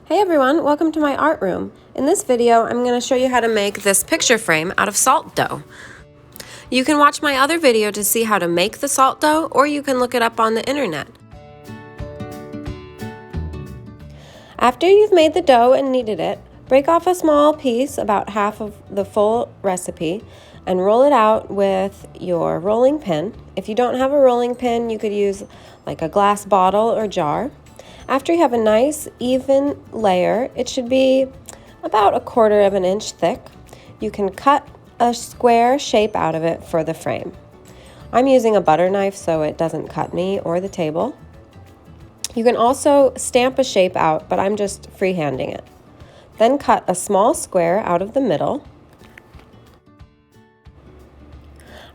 Hey everyone, welcome to my art room. In this video, I'm going to show you how to make this picture frame out of salt dough. You can watch my other video to see how to make the salt dough, or you can look it up on the internet. After you've made the dough and kneaded it, break off a small piece, about half of the full recipe, and roll it out with your rolling pin. If you don't have a rolling pin, you could use like a glass bottle or jar. After you have a nice even layer, it should be about 1/4 of an inch thick. You can cut a square shape out of it for the frame. I'm using a butter knife so it doesn't cut me or the table. You can also stamp a shape out, but I'm just freehanding it. Then cut a small square out of the middle.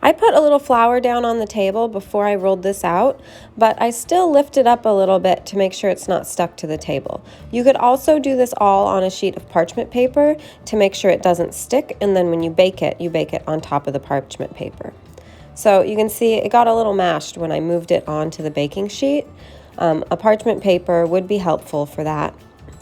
I put a little flour down on the table before I rolled this out, but I still lift it up a little bit to make sure it's not stuck to the table. You could also do this all on a sheet of parchment paper to make sure it doesn't stick, and then when you bake it on top of the parchment paper. So you can see it got a little mashed when I moved it onto the baking sheet. A parchment paper would be helpful for that.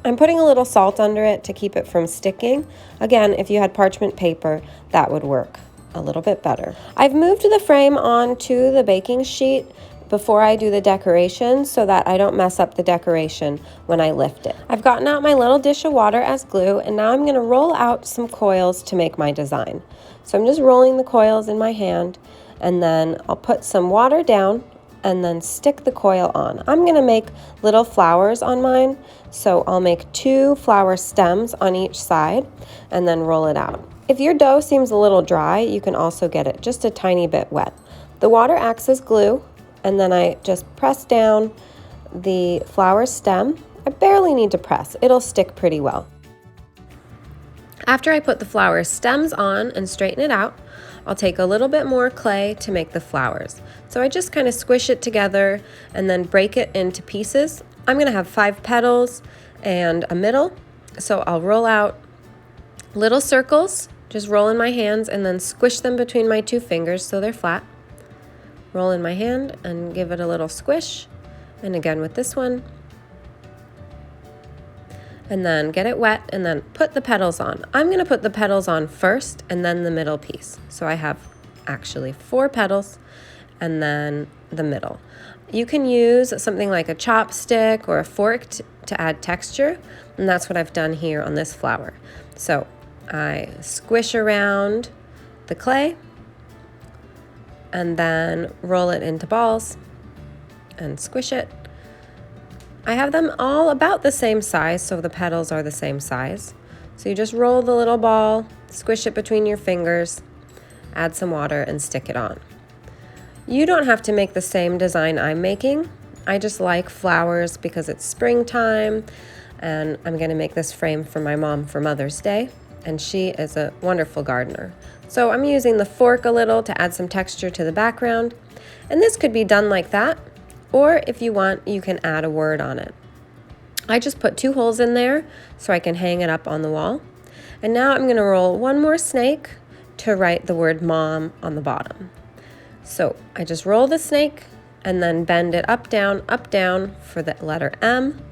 I'm putting a little salt under it to keep it from sticking. Again, if you had parchment paper, that would work a little bit better. I've moved the frame onto the baking sheet before I do the decoration so that I don't mess up the decoration when I lift it. I've gotten out my little dish of water as glue, and now I'm going to roll out some coils to make my design. So I'm just rolling the coils in my hand, and then I'll put some water down and then stick the coil on. I'm going to make little flowers on mine, so I'll make 2 flower stems on each side and then roll it out. If your dough seems a little dry, you can also get it just a tiny bit wet. The water acts as glue, and then I just press down the flower stem. I barely need to press, it'll stick pretty well. After I put the flower stems on and straighten it out, I'll take a little bit more clay to make the flowers. So I just kind of squish it together and then break it into pieces. I'm going to have 5 petals and a middle, so I'll roll out little circles. Just roll in my hands and then squish them between my 2 fingers so they're flat. Roll in my hand and give it a little squish. And again with this one. And then get it wet and then put the petals on. I'm going to put the petals on first and then the middle piece. So I have actually 4 petals and then the middle. You can use something like a chopstick or a fork to add texture, and that's what I've done here on this flower. So I squish around the clay and then roll it into balls and squish it. I have them all about the same size, so the petals are the same size. So you just roll the little ball, squish it between your fingers, add some water and stick it on. You don't have to make the same design I'm making. I just like flowers because it's springtime, and I'm going to make this frame for my mom for Mother's Day. And she is a wonderful gardener. So I'm using the fork a little to add some texture to the background. And this could be done like that, or if you want, you can add a word on it. I just put 2 holes in there so I can hang it up on the wall. And now I'm going to roll 1 more snake to write the word mom on the bottom. So I just roll the snake and then bend it up, down for the letter M.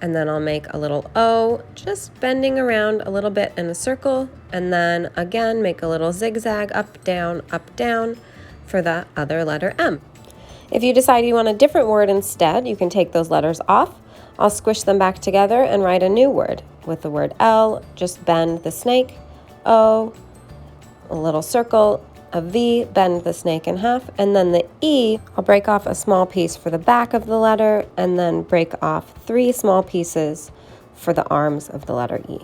And then I'll make a little O, just bending around a little bit in a circle, and then again make a little zigzag up, down, for the other letter M. If you decide you want a different word instead, you can take those letters off. I'll squish them back together and write a new word. With the word L, just bend the snake, O, a little circle, a V, bend the snake in half, and then the E, I'll break off a small piece for the back of the letter and then break off 3 small pieces for the arms of the letter E.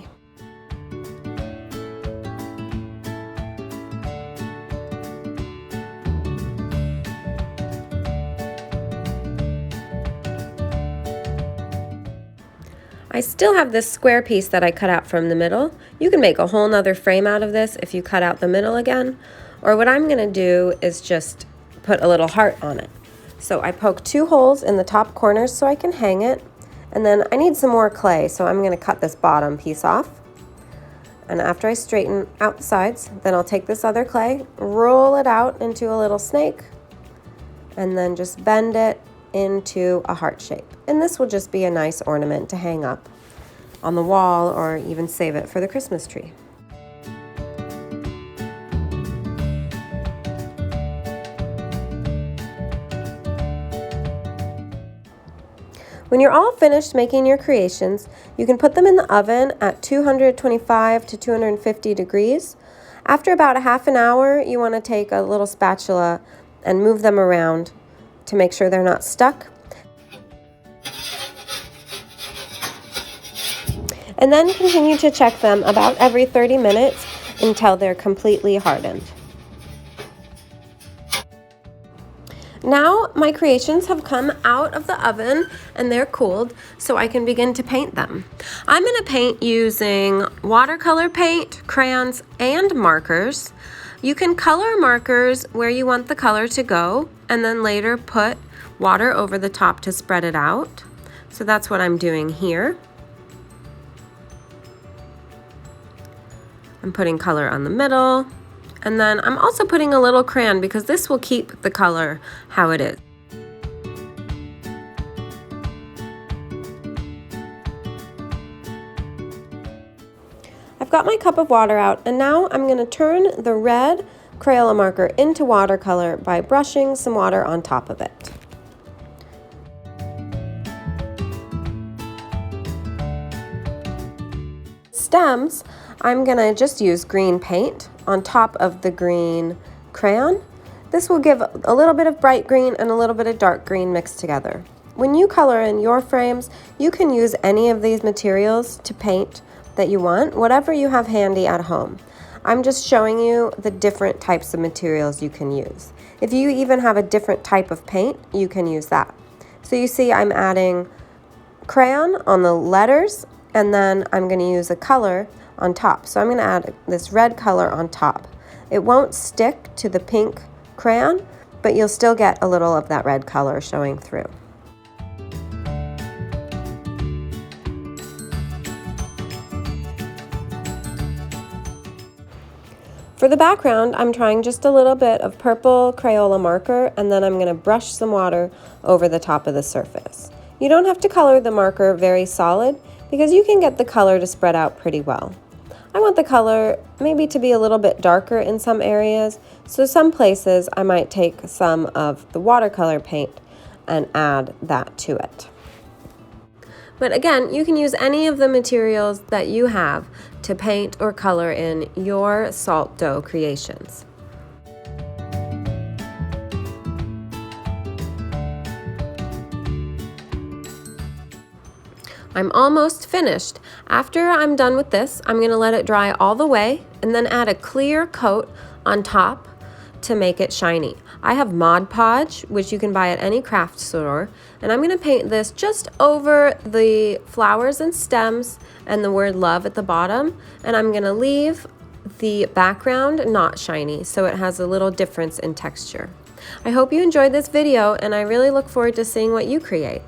I still have this square piece that I cut out from the middle. You can make a whole nother frame out of this if you cut out the middle again. Or what I'm going to do is just put a little heart on it. So I poke 2 holes in the top corners so I can hang it. And then I need some more clay, so I'm going to cut this bottom piece off. And after I straighten out the sides, then I'll take this other clay, roll it out into a little snake, and then just bend it into a heart shape. And this will just be a nice ornament to hang up on the wall or even save it for the Christmas tree. When you're all finished making your creations, you can put them in the oven at 225 to 250 degrees. After about a half an hour, you want to take a little spatula and move them around to make sure they're not stuck. And then continue to check them about every 30 minutes until they're completely hardened. Now my creations have come out of the oven and they're cooled, so I can begin to paint them. I'm going to paint using watercolor paint, crayons, and markers. You can color markers where you want the color to go and then later put water over the top to spread it out. So that's what I'm doing here. I'm putting color on the middle. And then I'm also putting a little crayon because this will keep the color how it is. I've got my cup of water out, and now I'm going to turn the red Crayola marker into watercolor by brushing some water on top of it. Stems, I'm going to just use green paint on top of the green crayon. This will give a little bit of bright green and a little bit of dark green mixed together. When you color in your frames, you can use any of these materials to paint that you want, whatever you have handy at home. I'm just showing you the different types of materials you can use. If you even have a different type of paint, you can use that. So you see I'm adding crayon on the letters, and then I'm going to use a color on top. So I'm going to add this red color on top. It won't stick to the pink crayon, but you'll still get a little of that red color showing through. For the background, I'm trying just a little bit of purple Crayola marker, and then I'm going to brush some water over the top of the surface. You don't have to color the marker very solid because you can get the color to spread out pretty well. I want the color maybe to be a little bit darker in some areas, so some places I might take some of the watercolor paint and add that to it. But again, you can use any of the materials that you have to paint or color in your salt dough creations. I'm almost finished. After I'm done with this, I'm going to let it dry all the way and then add a clear coat on top to make it shiny. I have Mod Podge, which you can buy at any craft store, and I'm going to paint this just over the flowers and stems and the word love at the bottom, and I'm going to leave the background not shiny so it has a little difference in texture. I hope you enjoyed this video, and I really look forward to seeing what you create.